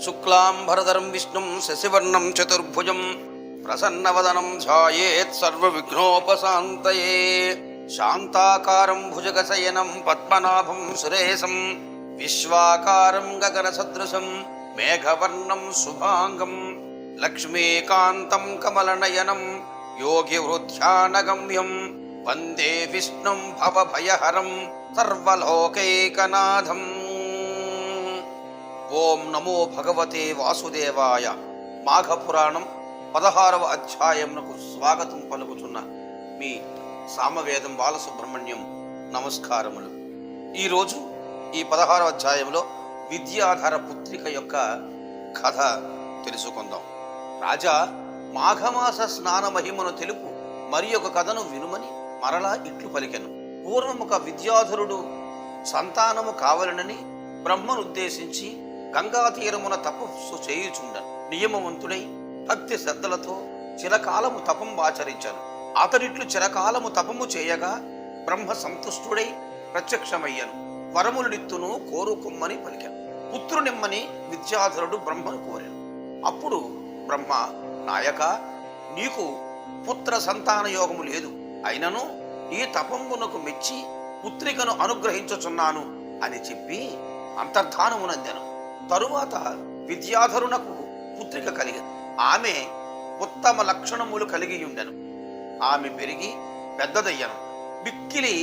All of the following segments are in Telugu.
శుక్లాంబరధరం విష్ణుం శశివర్ణం చతుర్భుజం ప్రసన్నవదనం ధ్యాయేత్ సర్వవిఘ్నోపశాంతయే. శాంతాకారం భుజగశయనం పద్మనాభం సురేశం విశ్వాకారం గగనసదృశం మేఘవర్ణం శుభాంగం లక్ష్మీకాంతం కమలనయనం యోగివృద్ధ్యానగమ్యం వందే విష్ణుం భవభయహరం సర్వలోకైకనాథం. ఓం నమో భగవతే వాసుదేవాయ. మాఘపురాణం 16వ అధ్యాయమునకు స్వాగతం పలుకుతున్న మీ సామవేదం బాలసుబ్రహ్మణ్యం నమస్కారములు. ఈరోజు ఈ 16వ అధ్యాయంలో విద్యాధర పుత్రిక యొక్క కథ తెలుసుకుందాం. రాజా, మాఘమాస స్నాన మహిమను తెలుపు మరి ఒక కథను వినుమని మరలా ఇట్లు పలికెను. పూర్వముక విద్యాధరుడు సంతానము కావలనని బ్రహ్మనుద్దేశించి గంగాతీరమున తపస్సు చేయుచుండను. నియమవంతుడై భక్తి శ్రద్ధలతో చిరకాలము తపము ఆచరించాను. అతడిట్లు చిరకాలము తపము చేయగా బ్రహ్మ సంతుష్టుడై ప్రత్యక్షమయ్యను. వరములనిత్తును కోరుకుమ్మని పలికాను. పుత్రునిమ్మని విద్యాధరుడు బ్రహ్మను కోరాను. అప్పుడు బ్రహ్మ, నాయక, నీకు పుత్ర సంతాన యోగము లేదు, అయినను ఈ తపంబునకు మెచ్చి పుత్రికను అనుగ్రహించుచున్నాను అని చెప్పి అంతర్ధానమునందెను. తరువాత విద్యాధరునకు పుత్రిక కలిగను. ఆమె ఉత్తమ లక్షణములు కలిగి ఉండెను. ఆమె పెరిగి పెద్దదయ్యను. మిక్కిలి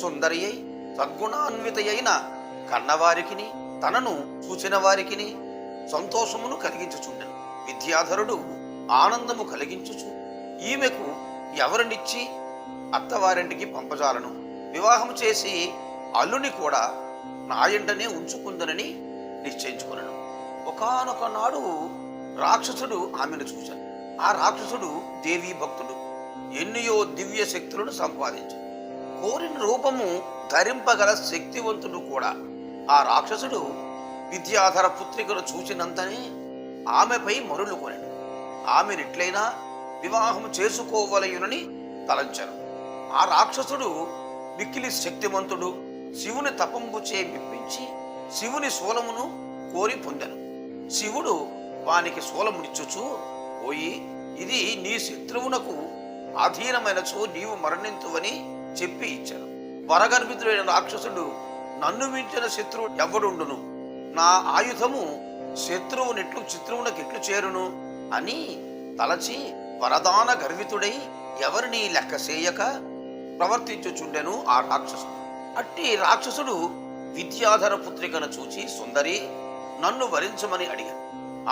సుందరి అయి సద్గుణాన్వితయైన కన్నవారికిని తనను చూచిన వారికిని సంతోషమును కలిగించుచుండెను. విద్యాధరుడు ఆనందము కలిగించుచు ఈమెకు ఎవరినిచ్చి అత్తవారింటికి పంపజాలను, వివాహం చేసి అల్లుని కూడా నా ఇంటనే ఉంచుకుందనని నిశ్చయించుకున్నాను. ఒకానొక నాడు రాక్షసుడు ఆమెను చూశాడు. ఆ రాక్షసుడు దేవీ భక్తుడు, ఎన్నయో దివ్య శక్తులను సంపాదించాడు. కోరిన రూపము ధరింపగల శక్తివంతుడు కూడా. ఆ రాక్షసుడు విద్యాధర పుత్రికను చూచినంతనే ఆమెపై మరులు కొనెను. ఆమెనిట్లయినా వివాహం చేసుకోవలయునని తలంచాను. ఆ రాక్షసుడు మిక్కిలి శక్తివంతుడు. శివుని తపంబుచే మెప్పించి శివుని శూలమును కోరి పొందెను. శివుడు వానికి శూలమునిచ్చుచు, పోయి ఇది నీ శత్రువునకు ఆధీనమైనచో నీవు మరణింతువని చెప్పి ఇచ్చాను. వరగర్భితుడైన రాక్షసుడు, నన్ను మించిన శత్రువు ఎవడుండును, నా ఆయుధము శత్రువునిట్లు చిత్రువునకిట్లు చేరును అని తలచి వరదాన గర్వితుడై ఎవరిని లెక్క చేయక ప్రవర్తించుచుండెను ఆ రాక్షసుడు. అట్టి రాక్షసుడు విద్యాధర పుత్రికను చూచి, సుందరి, నన్ను వరించమని అడిగాను.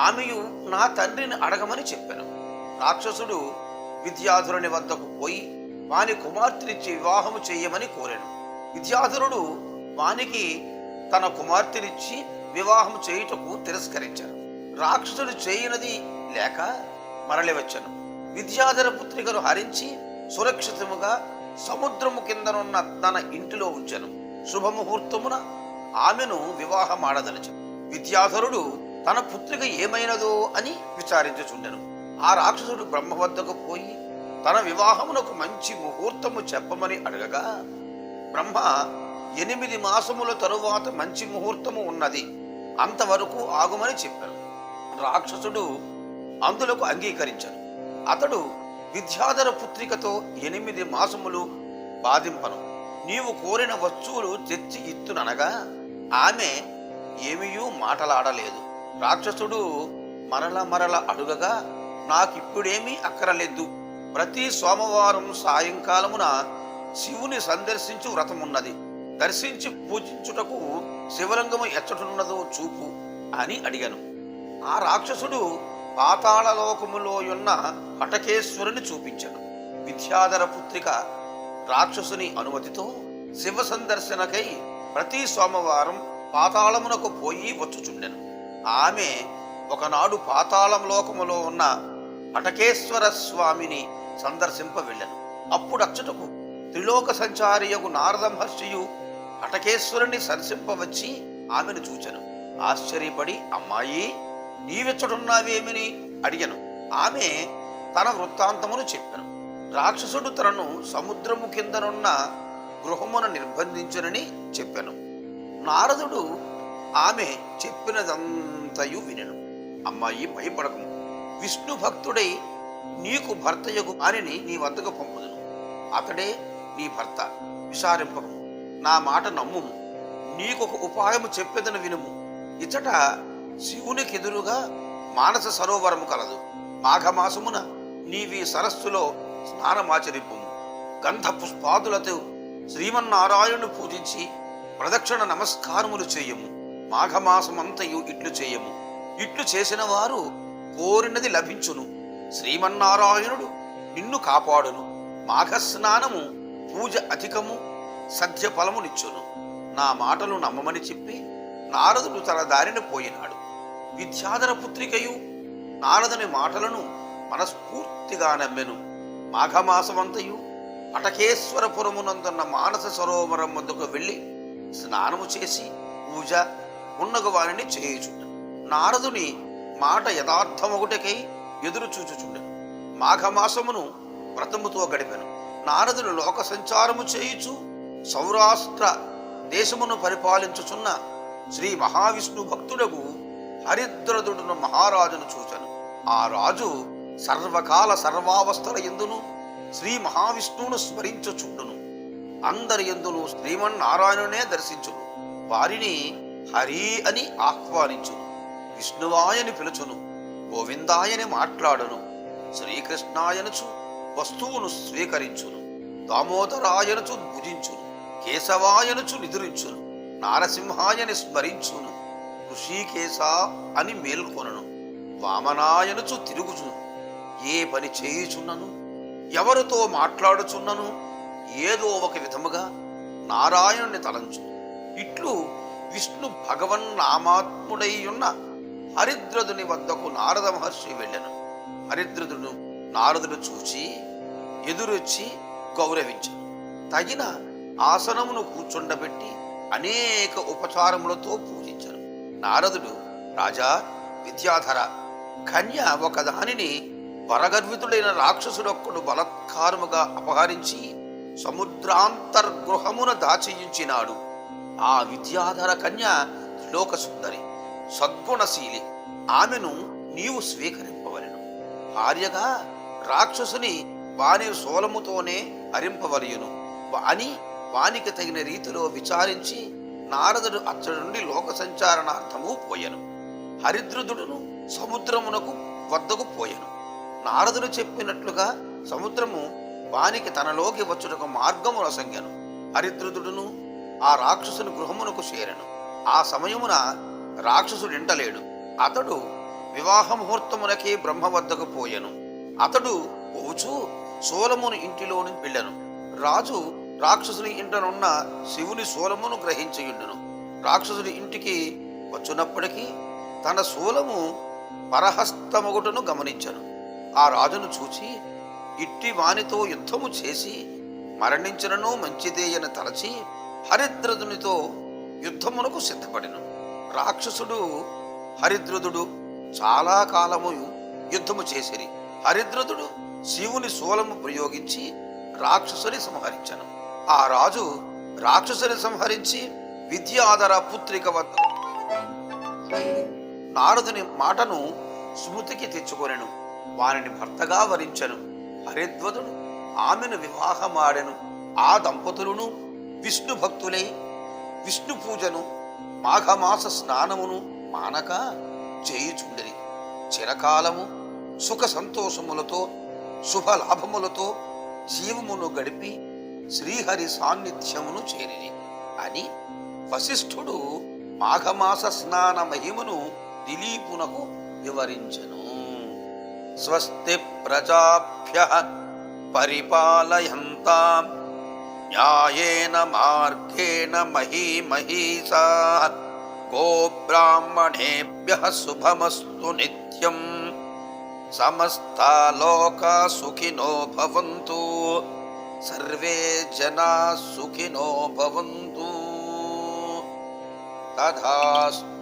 ఆమెయు నా తండ్రిని అడగమని చెప్పాను. రాక్షసుడు విద్యాధరుని వద్దకు పోయి వాని కుమార్తెనిచ్చి వివాహము చెయ్యమని కోరాను. విద్యాధరుడు వానికి తన కుమార్తెనిచ్చి వివాహం చేయుటకు తిరస్కరించారు. రాక్షసుడు చేయనది లేక మరలి వచ్చాను. విద్యాధర పుత్రికను హరించి సురక్షితముగా సముద్రము కిందనున్న తన ఇంటిలో ఉంచాను. శుభముహూర్తమున ఆమెను వివాహమాడదలిచాను. విద్యాధరుడు తన పుత్రిక ఏమైనదో అని విచారించుచుండెను. ఆ రాక్షసుడు బ్రహ్మ వద్దకు పోయి తన వివాహమునకు మంచి ముహూర్తము చెప్పమని అడగగా, బ్రహ్మ 8 మాసముల తరువాత మంచి ముహూర్తము ఉన్నది, అంతవరకు ఆగుమని చెప్పాను. రాక్షసుడు అందులకు అంగీకరించాను. అతడు విద్యాధర పుత్రికతో 8 మాసములు బాధింపను, నీవు కోరిన వస్తువులు తెచ్చి ఇత్తుననగా ఆమె ఏమీయూ మాటలాడలేదు. రాక్షసుడు మరల అడుగగా, నాకిప్పుడేమీ అక్కరలేదు, ప్రతి సోమవారం సాయంకాలమున శివుని సందర్శించు వ్రతమున్నది, దర్శించి పూజించుటకు శివలింగము ఎచ్చటున్నదో చూపు అని అడిగాను. ఆ రాక్షసుడు పాతాళలోకములో ఉన్న హటకేశ్వరుని చూపించాను. విద్యాధర పుత్రిక రాక్షసుని అనుమతితో శివ సందర్శనకై ప్రతి సోమవారం పాతాళమునకు పోయి వచ్చుచుండెను. ఆమె ఒకనాడు పాతాళం లోకములో ఉన్న హటకేశ్వర స్వామిని సందర్శింప వెళ్ళను. అప్పుడచ్చటకు త్రిలోక సంచారియకు నారద మహర్షియు హటకేశ్వరుని సందర్శింపవచ్చి ఆమెను చూచెను. ఆశ్చర్యపడి, అమ్మాయి, నీవెచ్చడున్నావేమిని అడిగను. ఆమె తన వృత్తాంతమును చెప్పెను. రాక్షసుడు తనను సముద్రము కిందనున్న గృహమున నిర్బంధించునని చెప్పెను. నారదుడు ఆమె చెప్పినదంతయు వినెను. అమ్మాయి భయపడకము, విష్ణు భక్తుడై నీకు భర్తయగు వారిని నీ వద్దకు పంపుదును. అతడే నీ భర్త. విచారింపకము, నా మాట నమ్ముము. నీకొక ఉపాయము చెప్పేదను వినుము. ఇచ్చట శివునికెదురుగా మానస సరోవరము కలదు. మాఘమాసమున నీవీ సరస్సులో స్నానమాచరింపు. గంధ పుష్పాదులతో శ్రీమన్నారాయణుని పూజించి ప్రదక్షిణ నమస్కారములు చేయము. మాఘమాసమంతయు ఇట్లు చేయము. ఇట్లు చేసిన వారు కోరినది లభించును. శ్రీమన్నారాయణుడు నిన్ను కాపాడును. మాఘస్నానము పూజ అధికము, సద్య ఫలమునిచ్చును. నా మాటలు నమ్మమని చెప్పి నారదుడు తన దారిన పోయినాడు. విద్యాధర పుత్రికయు నారదుని మాటలను మనస్ఫూర్తిగా నమ్మెను. మాఘమాసమంతయు అటకేశ్వరపురమునందున్న మానస సరోవరం వద్దకు వెళ్ళి స్నానము చేసి పూజ ఉన్నగు వారిని చేయుచుండెను. నారదుని మాట యథార్థమొకటికై ఎదురు చూచుచుండెను. మాఘమాసమును వ్రతముతో గడిపెను. నారదుడు లోక సంచారము చేయుచు సౌరాష్ట్ర దేశమును పరిపాలించుచున్న శ్రీ మహావిష్ణు భక్తుడకు హరిద్రదుడును మహారాజును చూచెను. ఆ రాజు సర్వకాల సర్వావస్థల ఎందును శ్రీ మహావిష్ణువును స్మరించుచుండును. అందరి ఎందును శ్రీమన్నారాయణునే దర్శించును. వారిని హరి అని ఆహ్వానించును. విష్ణువాయని పిలుచును. గోవిందాయని మాట్లాడును. శ్రీకృష్ణాయనుచు వస్తువును స్వీకరించును. దామోదరాయనుచు భుజించును. కేశవాయనుచు నిదురించును. నారసింహాయని స్మరించును. ఋషికేశ అని మేల్కొనను. వామనాయనుచు తిరుగుచును. ఏ పని చేయుచున్నను, ఎవరితో మాట్లాడుచున్నను, ఏదో ఒక విధముగా నారాయణుని తలంచు. ఇట్లు విష్ణు భగవన్నామాత్ముడై ఉన్న హరిద్రదుని వద్దకు నారద మహర్షి వెళ్ళెను. హరిద్రదుడు నారదుడు చూచి ఎదురొచ్చి గౌరవించను. తగిన ఆసనమును కూర్చుండబెట్టి అనేక ఉపచారములతో పూజించను. నారదుడు, రాజా విద్యాధర, కన్య ఒకదానిని వరగర్వితుడైన రాక్షసుడొక్కడు బలత్కారముగా అపహరించి సముద్రాంతర్గృహమున దాచియించినాడు. ఆ విద్యాధర కన్య త్రిలోకసుందరి, సద్గుణశీలి. ఆమెను నీవు స్వీకరింపవలెను. భార్యగా రాక్షసుని వాని సోలముతోనే హరింపవలయును అని వానికి తగిన రీతిలో విచారించి నారదుడు అచ్చడి నుండి లోక సంచారణార్థము పోయెను. హరిద్రుదుడును సముద్రమునకు వద్దకు పోయెను. నారదుడు చెప్పినట్లుగా సముద్రము వానికి తనలోకి వచ్చుటకు మార్గము రసంగెను. హరిద్రుదుడును ఆ రాక్షసుని గృహమునకు చేరెను. ఆ సమయమున రాక్షసుడింటలేడు. అతడు వివాహ ముహూర్తమునకే బ్రహ్మ వద్దకు పోయెను. అతడు పోచు సోలమును ఇంటిలోని వెళ్ళెను. రాజు రాక్షసుని ఇంటనున్న శివుని సోలమును గ్రహించియుండెను. రాక్షసుడి ఇంటికి వచ్చునప్పటికీ తన శూలము పరహస్తమొగుటను గమనించెను. ఆ రాజును చూచి ఇట్టి వానితో యుద్ధము చేసి మరణించినను మంచిదేయని తలచి హరిద్రదునితో యుద్ధమునకు సిద్ధపడెను. రాక్షసుడు హరిద్రదుడు చాలా కాలము యుద్ధము చేసిరి. హరిద్రదుడు శివుని శూలము ప్రయోగించి రాక్షసుని సంహరించెను. ఆ రాజు రాక్షసుని సంహరించి విద్యాధర పుత్రిక వద్ద నారదుని మాటను స్మృతికి తెచ్చుకొనెను. వారిని భర్తగా వరించెను. హరిద్వదుడు ఆమెను వివాహమాడెను. ఆ దంపతులను విష్ణు భక్తులై విష్ణు పూజను మాఘమాస స్నానమును మానక చేయుచుండిరి. చిరకాలము సుఖ సంతోషములతో శుభలాభములతో జీవమును గడిపి శ్రీహరి సాన్నిధ్యమును చేరిరి అని వశిష్ఠుడు మాఘమాస స్నాన మహిమను దిలీపునకు వివరించెను. స్వస్తి ప్రజాభ్యః పరిపాలయంతాం న్యాయేన మార్గేణ మహీమహీసాః గోబ్రాహ్మణేభ్యః శుభమస్తు నిత్యం. సమస్తా లోకా సుఖినో భవంతు. సర్వే జనా సుఖినో భవంతు. తథాస్తు.